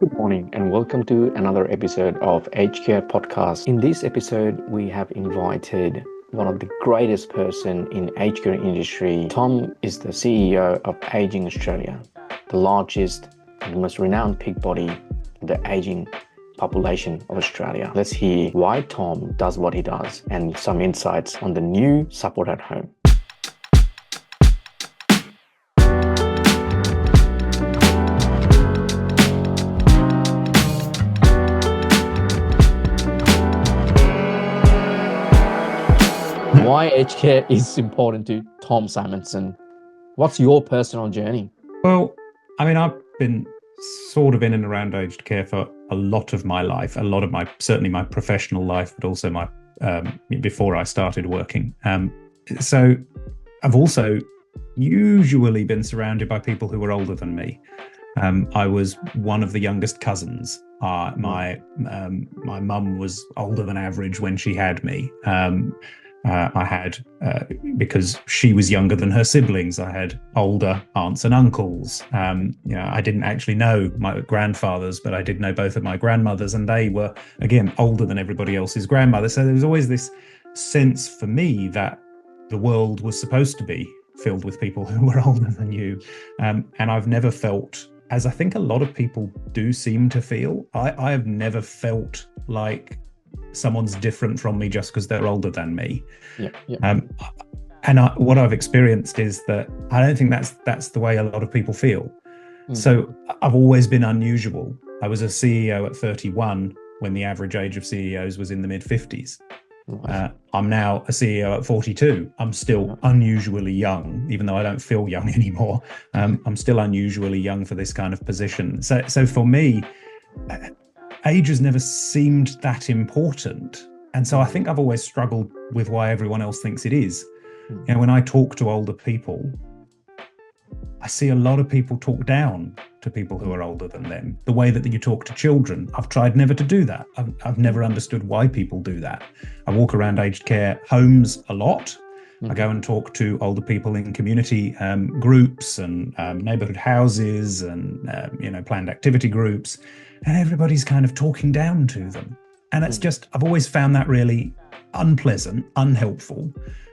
Good morning and welcome to another episode of Agedcare podcast. In this episode, we have invited one of the greatest person in aged care industry. Tom is the CEO of Aging Australia, the largest and most renowned peak body in the aging population of Australia. Let's hear why Tom does what he does and some insights on the new support at home. Why aged care is important to Tom Symondson. What's your personal journey? Well, I've been sort of in and around aged care for a lot of my life, certainly my professional life, but also my before I started working. So I've also usually been surrounded by people who were older than me. I was one of the youngest cousins. My mum was older than average when she had me. I had, because she was younger than her siblings, I had older aunts and uncles. I didn't actually know my grandfathers, but I did know both of my grandmothers, and they were, again, older than everybody else's grandmother. So there was always this sense for me that the world was supposed to be filled with people who were older than you. And I've never felt, as I think a lot of people do seem to feel, I have never felt like someone's different from me just because they're older than me. What I've experienced is that I don't think that's the way a lot of people feel. So I've always been unusual. I was a CEO at 31 when the average age of CEOs was in the mid-50s. I'm now a CEO at 42. I'm still unusually young, even though I don't feel young anymore. I'm still unusually young for this kind of position. So for me, age has never seemed that important. And so I think I've always struggled with why everyone else thinks it is. When I talk to older people, I see a lot of people talk down to people who are older than them. The way that you talk to children, I've tried never to do that. I've never understood why people do that. I walk around aged care homes a lot. I go and talk to older people in community groups and neighbourhood houses and planned activity groups, and everybody's kind of talking down to them. And it's just, I've always found that really unpleasant, unhelpful,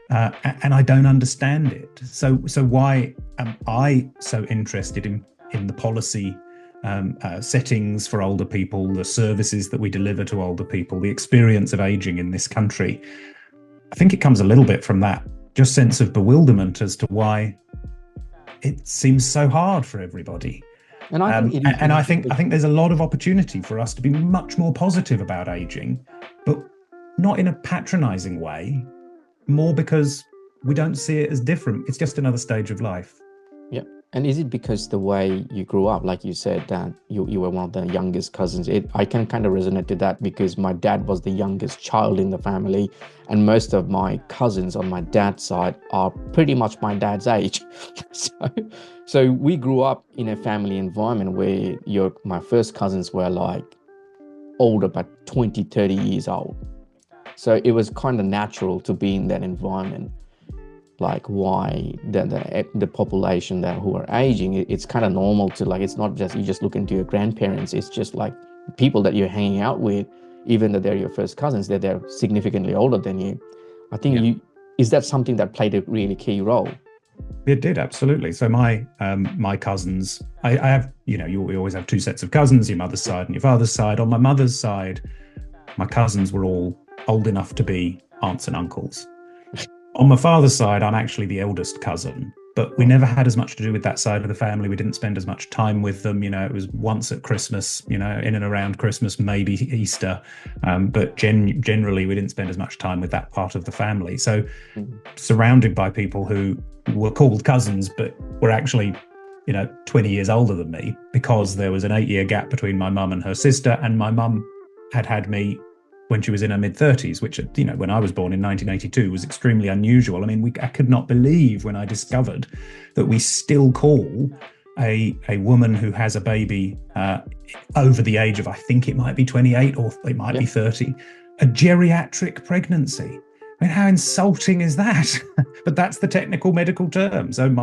and I don't understand it. So why am I so interested in the policy settings for older people, the services that we deliver to older people, the experience of aging in this country? I think it comes a little bit from that just sense of bewilderment as to why it seems so hard for everybody. And I think there's a lot of opportunity for us to be much more positive about aging, but not in a patronizing way, more because we don't see it as different. It's just another stage of life. Yeah. And is it because the way you grew up, like you said, that you were one of the youngest cousins? I can kind of resonate to that because my dad was the youngest child in the family, and most of my cousins on my dad's side are pretty much my dad's age. So we grew up in a family environment where my first cousins were like older, but 20, 30 years old. So it was kind of natural to be in that environment. Like why the population who are aging, it's kind of normal to, like, it's not just you just look into your grandparents, it's just like people that you're hanging out with, even though they're your first cousins, they're significantly older than you. I think is that something that played a really key role? It did, absolutely. So my cousins, I have, we always have two sets of cousins, your mother's side and your father's side. On my mother's side, my cousins were all old enough to be aunts and uncles. On my father's side, I'm actually the eldest cousin, but we never had as much to do with that side of the family. We didn't spend as much time with them. It was once at Christmas, in and around Christmas, maybe Easter. But generally, we didn't spend as much time with that part of the family. So surrounded by people who were called cousins, but were actually, 20 years older than me, because there was an 8-year gap between my mum and her sister, and my mum had me when she was in her mid-30s, which, when I was born in 1982 was extremely unusual. I could not believe when I discovered that we still call a woman who has a baby over the age of, I think it might be 28 or it might be 30, a geriatric pregnancy. How insulting is that? But that's the technical medical term. So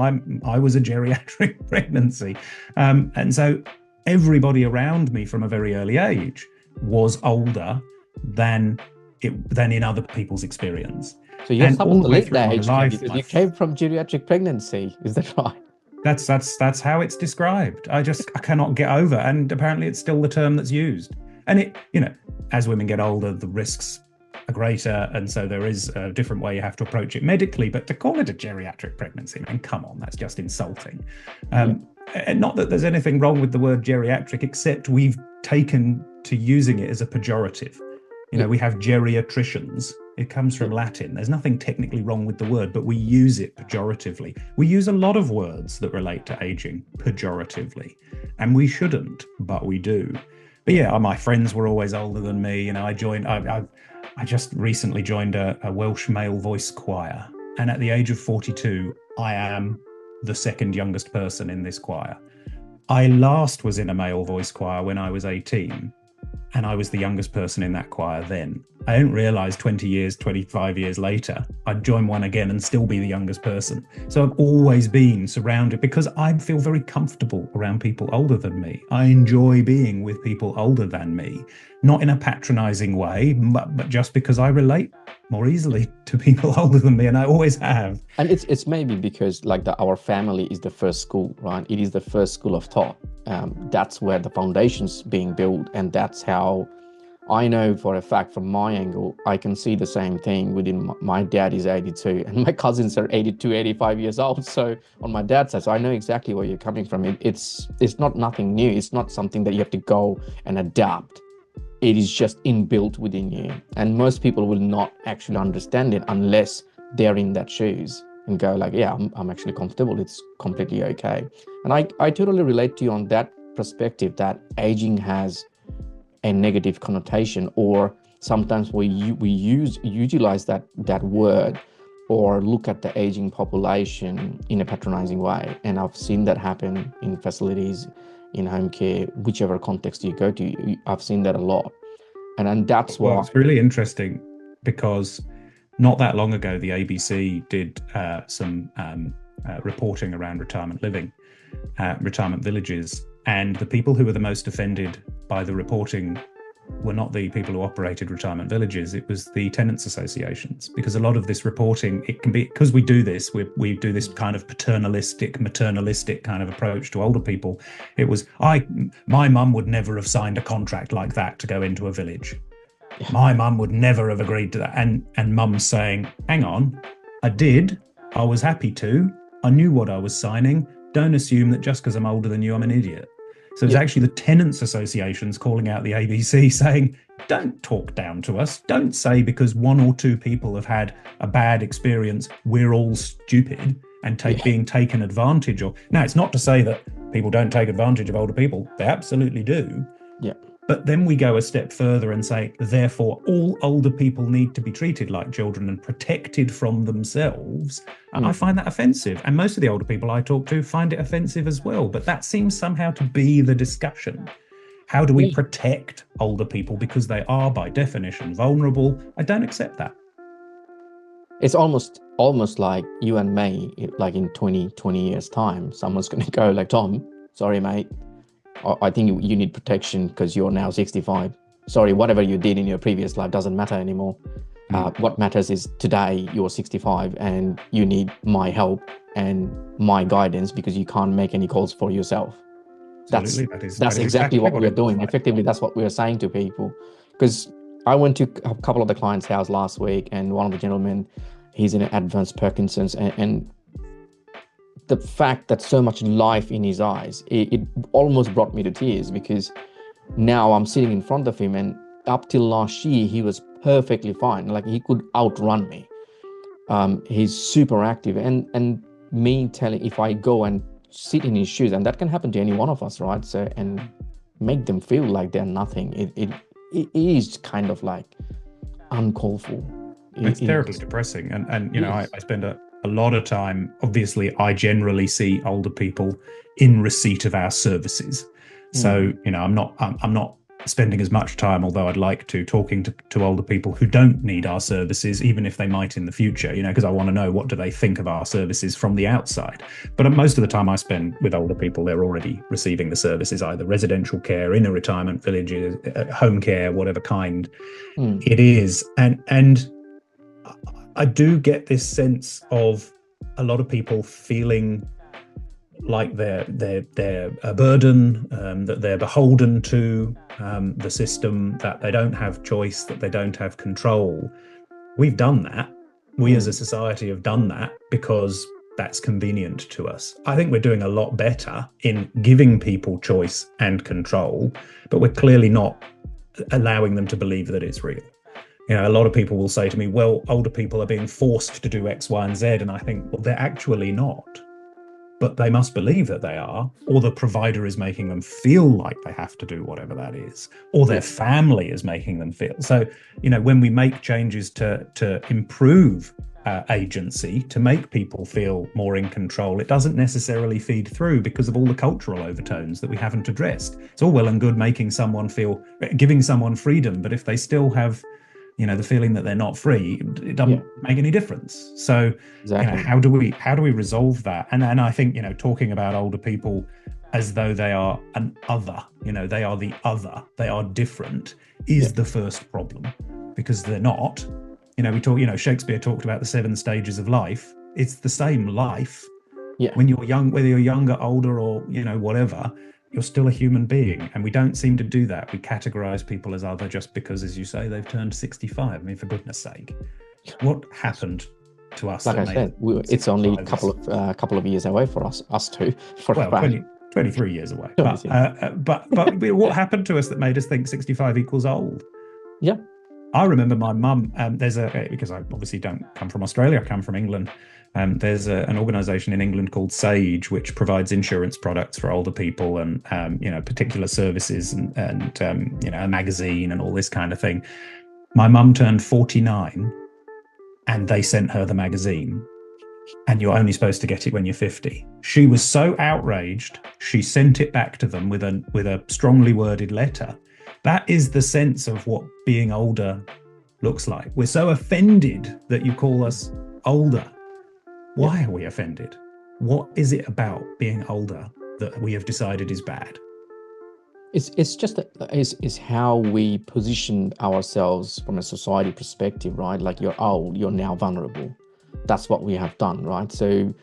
I was a geriatric pregnancy. And so everybody around me from a very early age was older than in other people's experience. So you're And all supposed the to way live through that my age care life, because you came from geriatric pregnancy. Is that right? that's how it's described. I cannot get over, and apparently it's still the term that's used. And it, as women get older, the risks are greater, and so there is a different way you have to approach it medically. But to call it a geriatric pregnancy, I mean, come on, that's just insulting. And not that there's anything wrong with the word geriatric, except we've taken to using it as a pejorative. We have geriatricians. It comes from Latin. There's nothing technically wrong with the word, but we use it pejoratively. We use a lot of words that relate to aging pejoratively, and we shouldn't, but we do. But yeah, my friends were always older than me. I just recently joined a Welsh male voice choir, and at the age of 42, I am the second youngest person in this choir. I last was in a male voice choir when I was 18, and I was the youngest person in that choir then. I didn't realise 25 years later, I'd join one again and still be the youngest person. So I've always been surrounded, because I feel very comfortable around people older than me. I enjoy being with people older than me, not in a patronising way, but just because I relate more easily to people older than me, and I always have. And it's maybe because our family is the first school, right? It is the first school of thought. That's where the foundation's being built, and that's how I know for a fact from my angle, I can see the same thing within my dad is 82 and my cousins are 82, 85 years old. So on my dad's side, so I know exactly where you're coming from. It's not nothing new. It's not something that you have to go and adapt. It is just inbuilt within you. And most people will not actually understand it unless they're in that shoes and go yeah, I'm actually comfortable. It's completely okay. And I totally relate to you on that perspective, that aging has a negative connotation, or sometimes we utilize that word or look at the aging population in a patronizing way. And I've seen that happen in facilities, in home care, whichever context you go to. I've seen that a lot. And that's why... Well, it's really interesting because not that long ago, the ABC did some reporting around retirement living, retirement villages. And the people who were the most offended by the reporting were not the people who operated retirement villages, it was the tenants associations. Because a lot of this reporting, it can be, because we do this, we do this kind of paternalistic, maternalistic kind of approach to older people. It was, my mum would never have signed a contract like that to go into a village. My mum would never have agreed to that. And mum's saying, hang on, I did, I was happy to, I knew what I was signing. Don't assume that just because I'm older than you, I'm an idiot. So it's actually the tenants associations calling out the ABC saying, don't talk down to us. Don't say because one or two people have had a bad experience, we're all stupid and being taken advantage of. Now, it's not to say that people don't take advantage of older people. They absolutely do. Yeah. But then we go a step further and say, therefore, all older people need to be treated like children and protected from themselves. And I find that offensive. And most of the older people I talk to find it offensive as well. But that seems somehow to be the discussion. How do we protect older people? Because they are, by definition, vulnerable. I don't accept that. It's almost like you and me, like in 20 years' time, someone's going to go Tom, sorry, mate. I think you need protection because you're now 65. Sorry, whatever you did in your previous life doesn't matter anymore. What matters is today you're 65 and you need my help and my guidance because you can't make any calls for yourself. That's exactly what we're doing. Effectively, that's what we're saying to people. Because I went to a couple of the clients' house last week, and one of the gentlemen, he's in an advanced Parkinson's, and the fact that so much life in his eyes, it almost brought me to tears, because now I'm sitting in front of him, and up till last year, he was perfectly fine. He could outrun me. He's super active, and me telling, if I go and sit in his shoes, and that can happen to any one of us, right? So, and make them feel like they're nothing. It is kind of uncalled for. It's terribly depressing. And you know, I spend a lot of time, obviously, I generally see older people in receipt of our services. So, you know, I'm not spending as much time, although I'd like to, talking to older people who don't need our services, even if they might in the future, because I want to know, what do they think of our services from the outside. But most of the time I spend with older people, they're already receiving the services, either residential care, in a retirement village, home care, whatever kind it is. And I do get this sense of a lot of people feeling like they're a burden, that they're beholden to the system, that they don't have choice, that they don't have control. We've done that. We as a society have done that because that's convenient to us. I think we're doing a lot better in giving people choice and control, but we're clearly not allowing them to believe that it's real. A lot of people will say to me, well, older people are being forced to do X, Y, and Z. And I think, well, they're actually not. But they must believe that they are, or the provider is making them feel like they have to do whatever that is, or their family is making them feel. So, when we make changes to improve agency, to make people feel more in control, it doesn't necessarily feed through because of all the cultural overtones that we haven't addressed. It's all well and good giving someone freedom, but if they still have the feeling that they're not free, it doesn't make any difference. So exactly. How do we resolve that? And I think, talking about older people as though they are an other, they are the other, they are different, is the first problem, because they're not. Shakespeare talked about the 7 stages of life. It's the same life. When you're young, whether you're younger, older, or whatever, you're still a human being. And we don't seem to do that. We categorize people as other just because, as you say, they've turned 65. I mean, for goodness sake, what happened to us? Like I said, it's only a couple of years away for us two. 23 years away. But what happened to us that made us think 65 equals old? Yeah. I remember my mum, because I obviously don't come from Australia, I come from England. There's an organisation in England called SAGE, which provides insurance products for older people and, particular services and a magazine and all this kind of thing. My mum turned 49 and they sent her the magazine, and you're only supposed to get it when you're 50. She was so outraged, she sent it back to them with a strongly worded letter. That is the sense of what being older looks like. We're so offended that you call us older. Why are we offended? What is it about being older that we have decided is bad? It's just is how we position ourselves from a society perspective, right? Like, you're old, you're now vulnerable. That's what we have done, right? So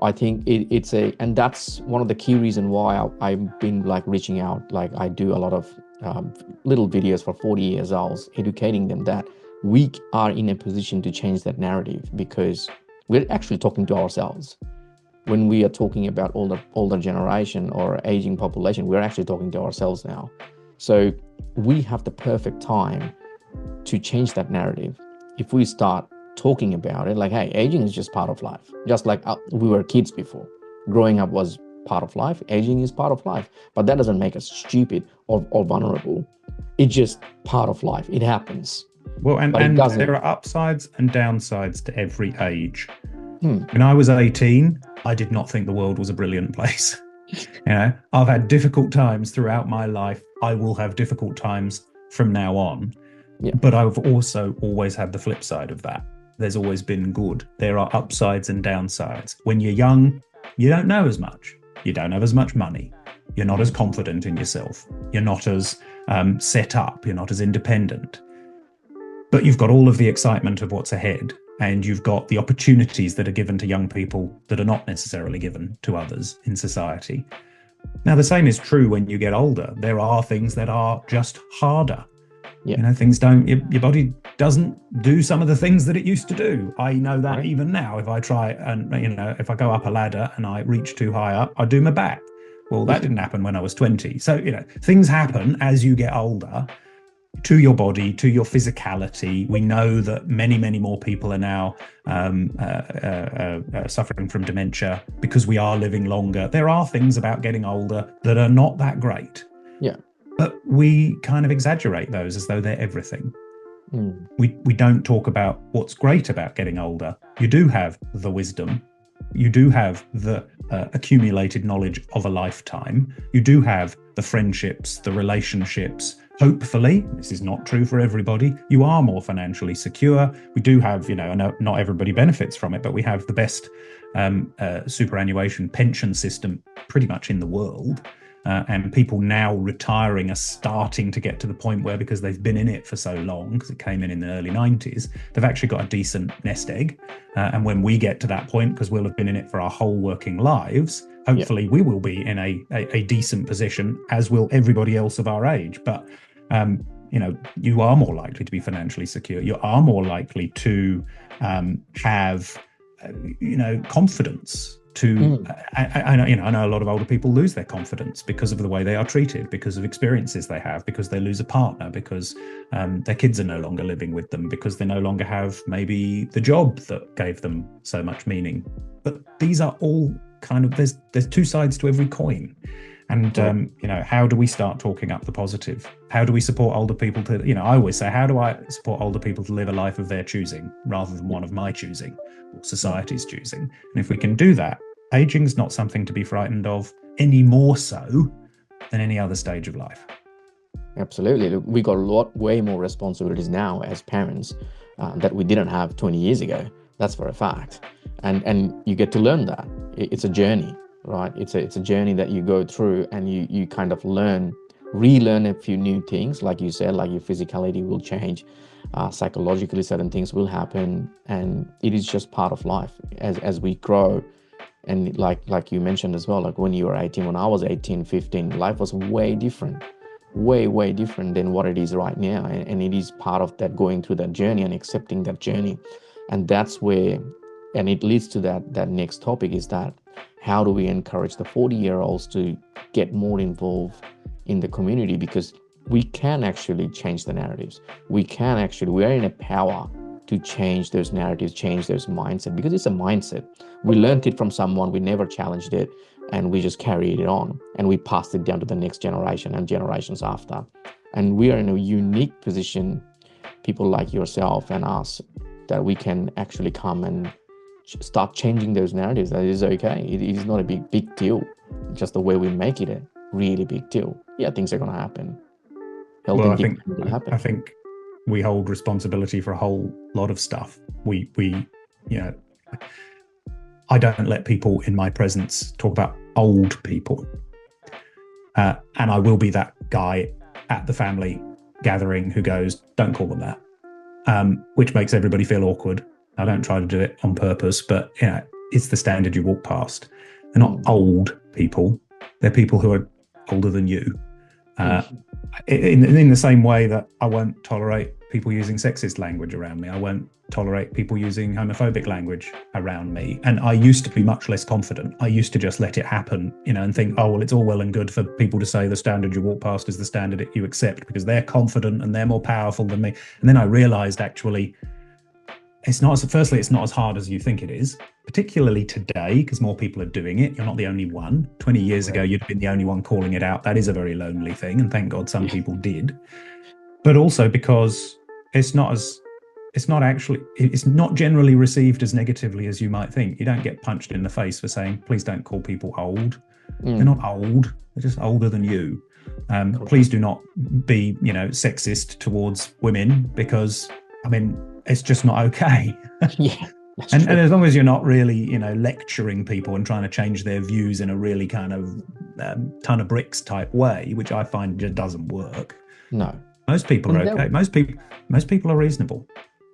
I think and that's one of the key reasons why I've been reaching out. Like, I do a lot of little videos for 40 years olds, educating them that we are in a position to change that narrative, because we're actually talking to ourselves. When we are talking about older generation or aging population, we're actually talking to ourselves now. So we have the perfect time to change that narrative. If we start talking about it, like, hey, aging is just part of life. Just like we were kids before. Growing up was part of life. Aging is part of life. But that doesn't make us stupid or vulnerable. It's just part of life. It happens. Well, and there are upsides and downsides to every age. When I was 18, I did not think the world was a brilliant place. I've had difficult times throughout my life. I will have difficult times from now on. Yeah. But I've also always had the flip side of that. There's always been good. There are upsides and downsides. When you're young, you don't know as much. You don't have as much money. You're not as confident in yourself. You're not as set up. You're not as independent. But you've got all of the excitement of what's ahead, and you've got the opportunities that are given to young people that are not necessarily given to others in society. Now, the same is true when you get older. There are things that are just harder. Yeah. Things your body doesn't do some of the things that it used to do. I know that right. Even now, if I try and, if I go up a ladder and I reach too high up, I do my back. Well, that didn't happen when I was 20. So, things happen as you get older to your body, to your physicality. We know that many, many more people are now suffering from dementia because we are living longer. There are things about getting older that are not that great. Yeah. But we kind of exaggerate those as though they're everything. We don't talk about what's great about getting older. You do have the wisdom. You do have the accumulated knowledge of a lifetime. You do have the friendships, the relationships, hopefully, this is not true for everybody, you are more financially secure. We do have, I know not everybody benefits from it, but we have the best superannuation pension system pretty much in the world. And people now retiring are starting to get to the point where, because they've been in it for so long, because it came in the early 90s, they've actually got a decent nest egg. And when we get to that point, because we'll have been in it for our whole working lives, hopefully we will be in a decent position, as will everybody else of our age. But, you are more likely to be financially secure. You are more likely to have, confidence. I know a lot of older people lose their confidence because of the way they are treated, because of experiences they have, because they lose a partner, because their kids are no longer living with them, because they no longer have maybe the job that gave them so much meaning. But these are all kind of, there's two sides to every coin. And, how do we start talking up the positive? How do we support older people to, I always say, how do I support older people to live a life of their choosing rather than one of my choosing or society's choosing? And if we can do that, aging's not something to be frightened of any more so than any other stage of life. Absolutely. Look, we got way more responsibilities now as parents that we didn't have 20 years ago. That's for a fact. And you get to learn that. It's a journey. Right, it's a journey that you go through, and you kind of relearn a few new things, like you said, like your physicality will change, psychologically certain things will happen, and it is just part of life as we grow. And like you mentioned as well, like when you were 18, when I was 18, 15, life was way different than what it is right now, and it is part of that, going through that journey and accepting that journey. And that's where, and it leads to that next topic, is that how do we encourage the 40-year-olds to get more involved in the community? Because we can actually change the narratives. We are in a power to change those narratives, change those mindset, because it's a mindset. We learned it from someone, we never challenged it, and we just carried it on, and we passed it down to the next generation and generations after. And we are in a unique position, people like yourself and us, that we can actually come and start changing those narratives. That is okay. It is not a big deal. Just the way we make it a really big deal. Yeah, things are going to happen. Well, I think we hold responsibility for a whole lot of stuff. We I don't let people in my presence talk about old people, and I will be that guy at the family gathering who goes, "Don't call them that," which makes everybody feel awkward. I don't try to do it on purpose, but it's the standard you walk past. They're not old people. They're people who are older than you. In the same way that I won't tolerate people using sexist language around me. I won't tolerate people using homophobic language around me. And I used to be much less confident. I used to just let it happen, and think, oh, well, it's all well and good for people to say the standard you walk past is the standard that you accept because they're confident and they're more powerful than me. And then I realized, actually, it's not as hard as you think it is, particularly today, because more people are doing it. You're not the only one. 20 years ago, you'd have been the only one calling it out. That is a very lonely thing, and thank God some people did. But also because it's not generally received as negatively as you might think. You don't get punched in the face for saying, please don't call people old. They're not old. They're just older than you. Please do not be, sexist towards women, because, it's just not okay. Yeah. And as long as you're not really, lecturing people and trying to change their views in a really kind of ton of bricks type way, which I find just doesn't work. No. Most people are okay. Most people are reasonable.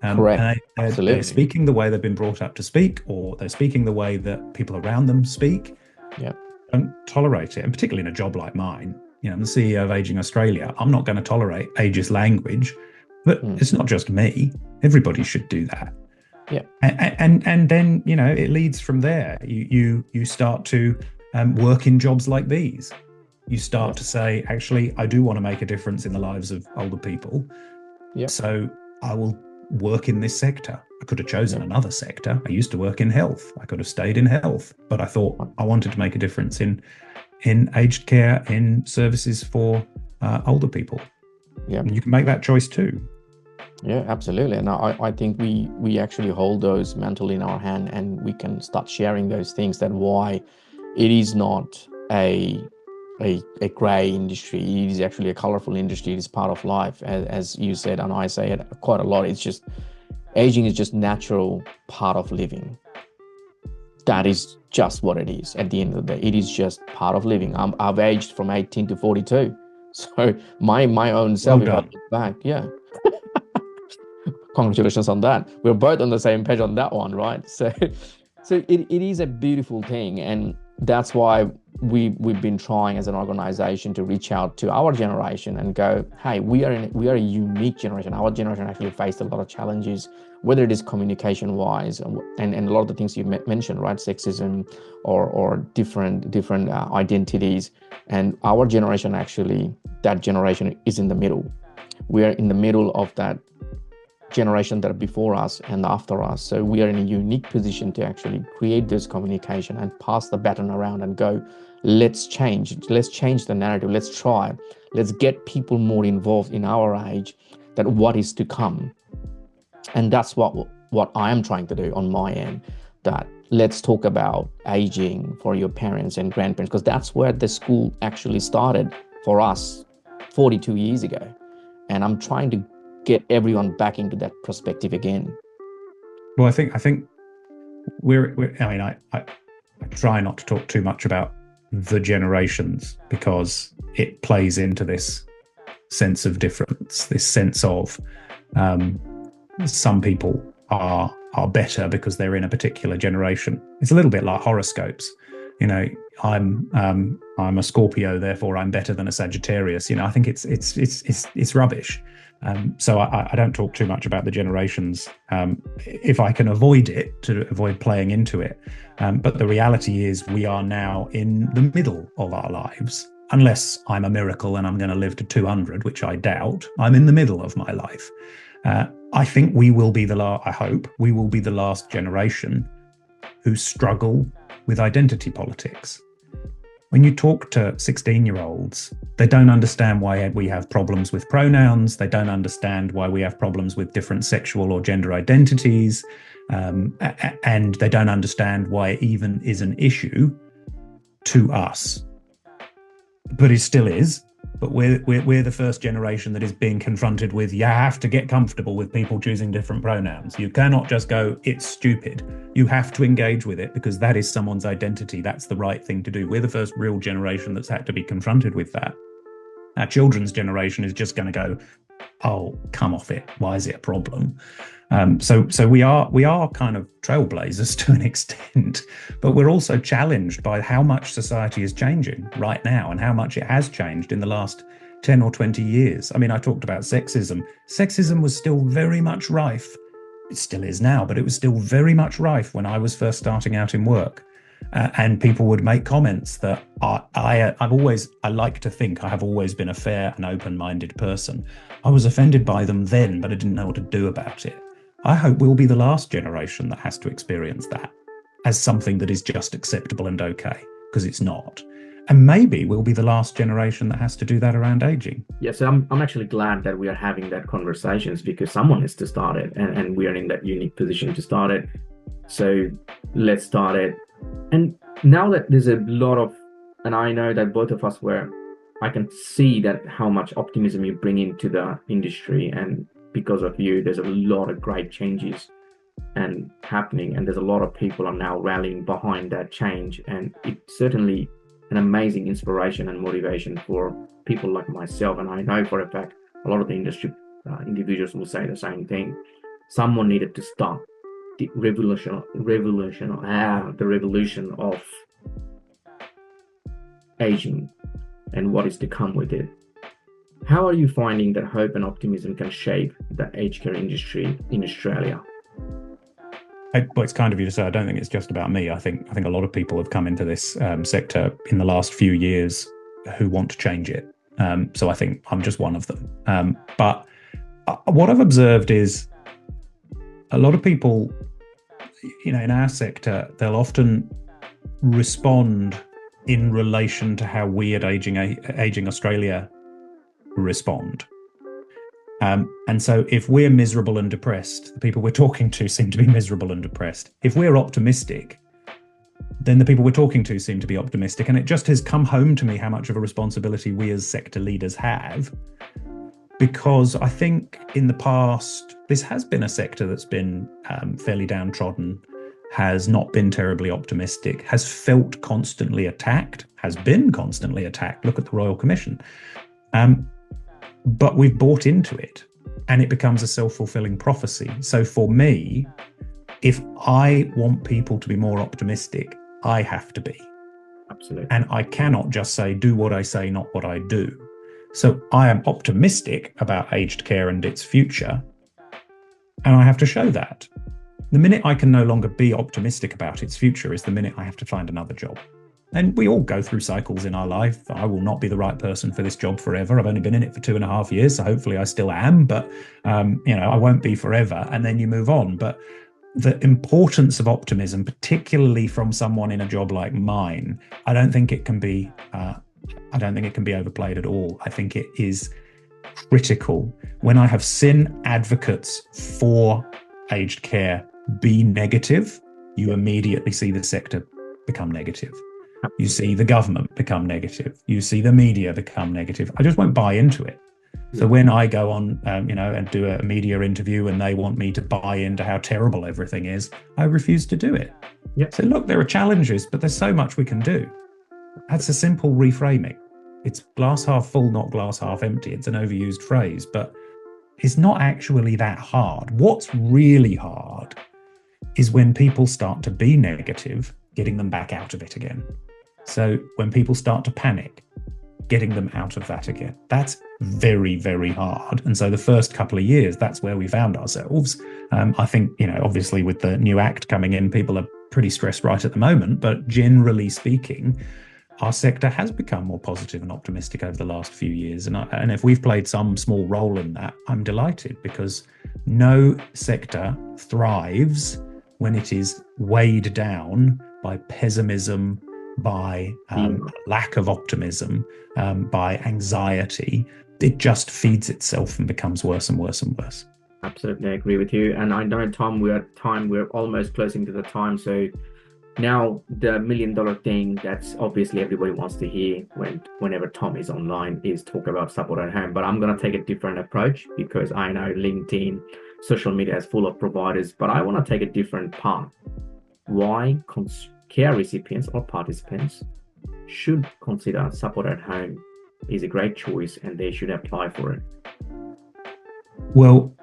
Correct. They're speaking the way they've been brought up to speak, or they're speaking the way that people around them speak. Yeah. Don't tolerate it. And particularly in a job like mine, I'm the CEO of Aging Australia. I'm not going to tolerate ageist language. But it's not just me. Everybody should do that. Yeah. And then, it leads from there. You start to work in jobs like these. You start to say, actually, I do want to make a difference in the lives of older people. Yeah. So I will work in this sector. I could have chosen another sector. I used to work in health. I could have stayed in health, but I thought I wanted to make a difference in aged care, in services for older people. Yeah. And you can make that choice too. Yeah, absolutely. And I think we actually hold those mentally in our hand, and we can start sharing those things, that why it is not a a grey industry. It is actually a colorful industry. It is part of life, as you said, and I say it quite a lot. It's just aging is just natural part of living. That is just what it is. At the end of the day, it is just part of living. I've aged from 18 to 42, so my own self, Well if I done. look back, yeah, congratulations on that. We're both on the same page on that one, right? So it is a beautiful thing, and that's why we've been trying as an organization to reach out to our generation and go, hey, we are a unique generation. Our generation actually faced a lot of challenges, whether it is communication wise and a lot of the things you mentioned, right? Sexism or different identities. And our generation, actually, that generation is in the middle. We are in the middle of that generation that are before us and after us. So we are in a unique position to actually create this communication and pass the baton around and go, let's change the narrative. Let's get people more involved in our age, that what is to come. And that's what I am trying to do on my end, that let's talk about aging for your parents and grandparents, because that's where the school actually started for us 42 years ago. And I'm trying to get everyone back into that perspective again. Well, I think we're I mean, I try not to talk too much about the generations because it plays into this sense of difference, this sense of some people are better because they're in a particular generation. It's a little bit like horoscopes. You know, I'm a Scorpio, therefore I'm better than a Sagittarius. You know, I think it's rubbish. So I don't talk too much about the generations if I can avoid it, to avoid playing into it. But the reality is we are now in the middle of our lives. Unless I'm a miracle and I'm going to live to 200, which I doubt, I'm in the middle of my life. I think we will be I hope we will be the last generation who struggle with identity politics. When you talk to 16-year-olds, they don't understand why we have problems with pronouns. They don't understand why we have problems with different sexual or gender identities. And they don't understand why it even is an issue to us. But it still is. But we're the first generation that is being confronted with, you have to get comfortable with people choosing different pronouns. You cannot just go, it's stupid. You have to engage with it because that is someone's identity. That's the right thing to do. We're the first real generation that's had to be confronted with that. Our children's generation is just going to go, oh, come off it. Why is it a problem? So we are kind of trailblazers to an extent, but we're also challenged by how much society is changing right now and how much it has changed in the last 10 or 20 years. I mean, I talked about sexism. Sexism was still very much rife. It still is now, but it was still very much rife when I was first starting out in work. And people would make comments that I like to think I have always been a fair and open-minded person. I was offended by them then, but I didn't know what to do about it. I hope we'll be the last generation that has to experience that as something that is just acceptable and okay, because it's not. And maybe we'll be the last generation that has to do that around aging. Yeah, so I'm actually glad that we are having that conversations, because someone has to start it, and we are in that unique position to start it. So let's start it. And now that there's a lot of, and I know that both of us I can see that how much optimism you bring into the industry, and because of you, there's a lot of great changes and happening, and there's a lot of people are now rallying behind that change, and it's certainly an amazing inspiration and motivation for people like myself. And I know for a fact a lot of the industry individuals will say the same thing. Someone needed to stop the revolution of aging and what is to come with it. How are you finding that hope and optimism can shape the aged care industry in Australia? Well, it's kind of you to say. I don't think it's just about me. I think a lot of people have come into this sector in the last few years who want to change it. So I think I'm just one of them. But what I've observed is a lot of people, you know, in our sector, they'll often respond in relation to how we at Aging Australia respond. And so if we're miserable and depressed, the people we're talking to seem to be miserable and depressed. If we're optimistic, then the people we're talking to seem to be optimistic. And it just has come home to me how much of a responsibility we as sector leaders have. Because I think in the past, this has been a sector that's been fairly downtrodden, has not been terribly optimistic, has felt constantly attacked, has been constantly attacked. Look at the Royal Commission. But we've bought into it, and it becomes a self-fulfilling prophecy. So for me, if I want people to be more optimistic, I have to be. Absolutely. And I cannot just say, do what I say, not what I do. So I am optimistic about aged care and its future, and I have to show that. The minute I can no longer be optimistic about its future is the minute I have to find another job. And we all go through cycles in our life. I will not be the right person for this job forever. I've only been in it for 2.5 years, so hopefully I still am, but I won't be forever, and then you move on. But the importance of optimism, particularly from someone in a job like mine, I don't think it can be overplayed at all. I think it is critical. When I have seen advocates for aged care be negative, you immediately see the sector become negative. You see the government become negative. You see the media become negative. I just won't buy into it. So when I go on, and do a media interview and they want me to buy into how terrible everything is, I refuse to do it. Yep. So look, there are challenges, but there's so much we can do. That's a simple reframing. It's glass half full, not glass half empty. It's an overused phrase, but it's not actually that hard. What's really hard is when people start to be negative, getting them back out of it again. So when people start to panic, getting them out of that again. That's very, very hard. And so the first couple of years, that's where we found ourselves. I think, obviously with the new act coming in, people are pretty stressed right at the moment, but generally speaking, our sector has become more positive and optimistic over the last few years. And if we've played some small role in that, I'm delighted, because no sector thrives when it is weighed down by pessimism, by lack of optimism, by anxiety. It just feeds itself and becomes worse and worse and worse. Absolutely, I agree with you. And I know, Tom, we're almost closing to the time. So now the $1 million thing that's obviously everybody wants to hear whenever Tom is online is talk about support at home. But I'm going to take a different approach, because I know LinkedIn, social media is full of providers, but I want to take a different path. Why care recipients or participants should consider support at home is a great choice and they should apply for it? Well,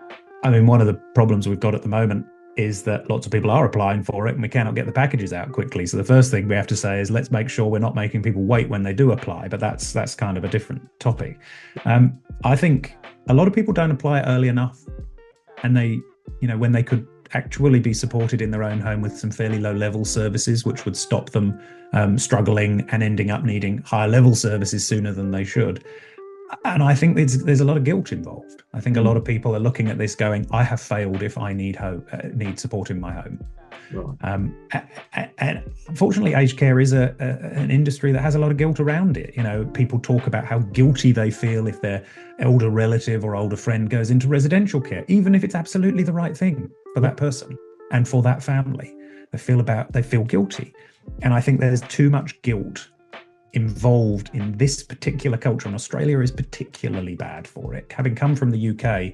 one of the problems we've got at the moment is that lots of people are applying for it and we cannot get the packages out quickly. So the first thing we have to say is, let's make sure we're not making people wait when they do apply, but that's kind of a different topic. I think a lot of people don't apply early enough, and they, when they could actually be supported in their own home with some fairly low level services, which would stop them struggling and ending up needing higher level services sooner than they should. And I think there's a lot of guilt involved. I think a lot of people are looking at this going, I have failed if I need need support in my home. Right. And unfortunately, aged care is an industry that has a lot of guilt around it. People talk about how guilty they feel if their elder relative or older friend goes into residential care, even if it's absolutely the right thing for that person and for that family. They feel guilty. And I think there's too much guilt involved in this particular culture, and Australia is particularly bad for it. Having come from the UK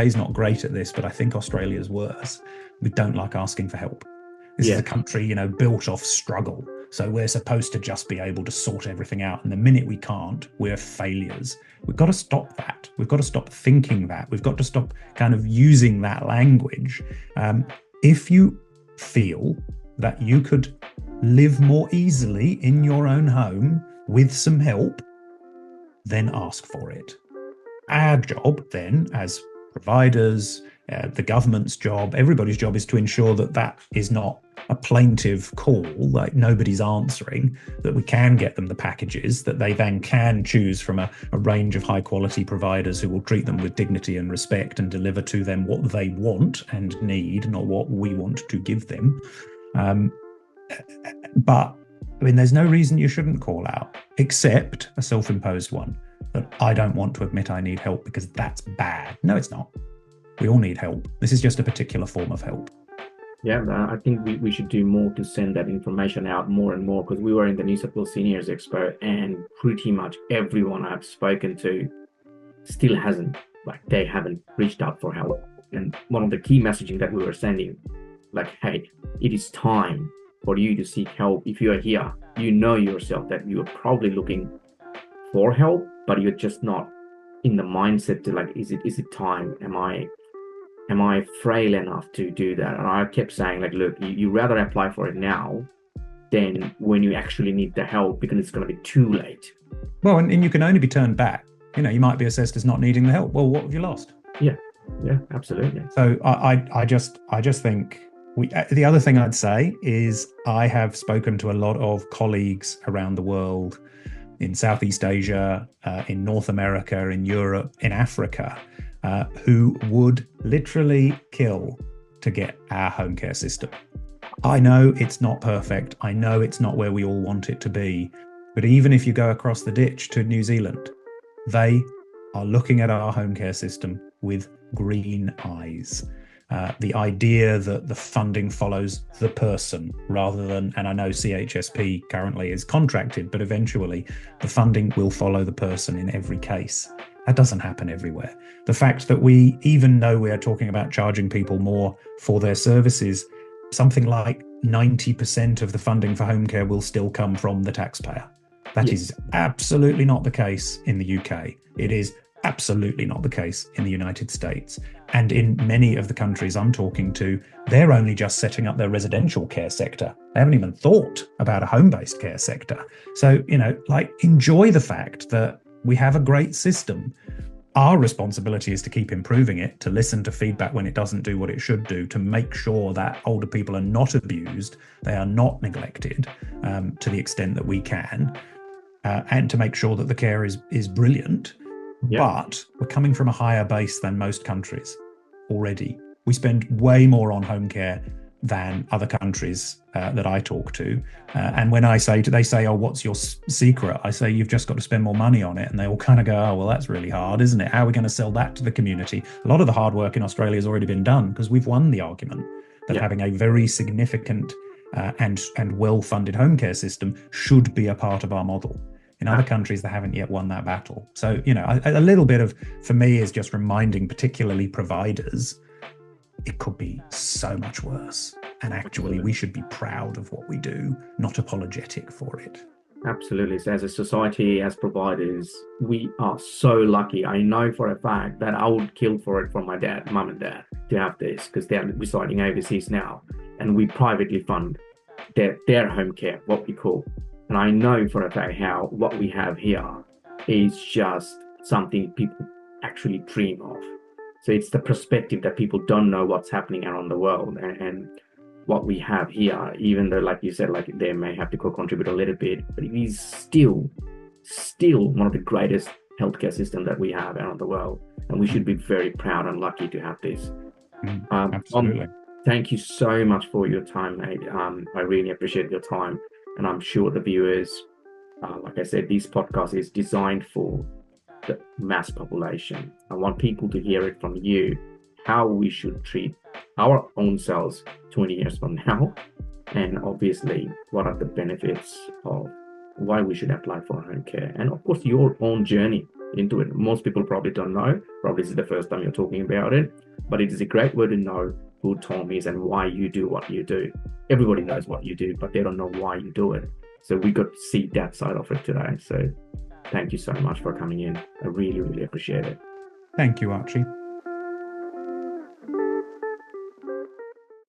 is not great at this, but I think Australia's worse. We don't like asking for help. This is a country, built off struggle. So we're supposed to just be able to sort everything out. And the minute we can't, we're failures. We've got to stop that. We've got to stop thinking that. We've got to stop kind of using that language. If you feel that you could live more easily in your own home with some help, then ask for it. Our job then, as providers, the government's job, everybody's job, is to ensure that that is not a plaintive call, like nobody's answering, that we can get them the packages, that they then can choose from a range of high quality providers who will treat them with dignity and respect and deliver to them what they want and need, not what we want to give them. But there's no reason you shouldn't call out, except a self-imposed one, that I don't want to admit I need help because that's bad. No, it's not. We all need help. This is just a particular form of help. Yeah, I think we should do more to send that information out more and more because we were in the New South Wales Seniors Expo and pretty much everyone I've spoken to still hasn't, like, they haven't reached out for help. And one of the key messaging that we were sending, like, hey, it is time for you to seek help. If you are here, you know yourself that you are probably looking for help, but you're just not in the mindset to, like, is it time? Am I frail enough to do that? And I kept saying, like, look, you rather apply for it now than when you actually need the help because it's going to be too late. Well, and you can only be turned back. You might be assessed as not needing the help. Well, what have you lost? Yeah, absolutely. So I just think the other thing I'd say is I have spoken to a lot of colleagues around the world, in Southeast Asia, in North America, in Europe, in Africa, who would literally kill to get our home care system. I know it's not perfect. I know it's not where we all want it to be. But even if you go across the ditch to New Zealand, they are looking at our home care system with green eyes. The idea that the funding follows the person rather than, and I know CHSP currently is contracted, but eventually the funding will follow the person in every case. That doesn't happen everywhere. The fact that we, even though we are talking about charging people more for their services, something like 90% of the funding for home care will still come from the taxpayer. That is absolutely not the case in the UK. It is absolutely not the case in the United States. And in many of the countries I'm talking to, they're only just setting up their residential care sector. They haven't even thought about a home-based care sector. So, enjoy the fact that we have a great system. Our responsibility is to keep improving it, to listen to feedback when it doesn't do what it should do, to make sure that older people are not abused, they are not neglected to the extent that we can, and to make sure that the care is brilliant. But we're coming from a higher base than most countries already. We spend way more on home care than other countries that I talk to. And when they say, oh, what's your secret? I say, you've just got to spend more money on it. And they all kind of go, oh, well, that's really hard, isn't it? How are we going to sell that to the community? A lot of the hard work in Australia has already been done because we've won the argument that having a very significant and well-funded home care system should be a part of our model. In other countries, they haven't yet won that battle. So, a little bit of, for me, is just reminding particularly providers, it could be so much worse. And actually, we should be proud of what we do, not apologetic for it. Absolutely. So as a society, as providers, we are so lucky. I know for a fact that I would kill for it from my mum and dad to have this because they're residing overseas now. And we privately fund their home care, what we call. And I know for a fact how what we have here is just something people actually dream of. So it's the perspective that people don't know what's happening around the world. And what we have here, even though, like you said, like they may have to contribute a little bit, but it is still one of the greatest healthcare systems that we have around the world. And we should be very proud and lucky to have this. Absolutely. Thank you so much for your time, mate. I really appreciate your time. And I'm sure the viewers, like I said, this podcast is designed for the mass population. I want people to hear it from you, how we should treat our own selves 20 years from now. And obviously, what are the benefits of why we should apply for home care. And of course, your own journey into it. Most people probably don't know. Probably this is the first time you're talking about it. But it is a great way to know who Tom is and why you do what you do. Everybody knows what you do, but they don't know why you do it. So we got to see that side of it today. So thank you so much for coming in. I really, really appreciate it. Thank you, Archie.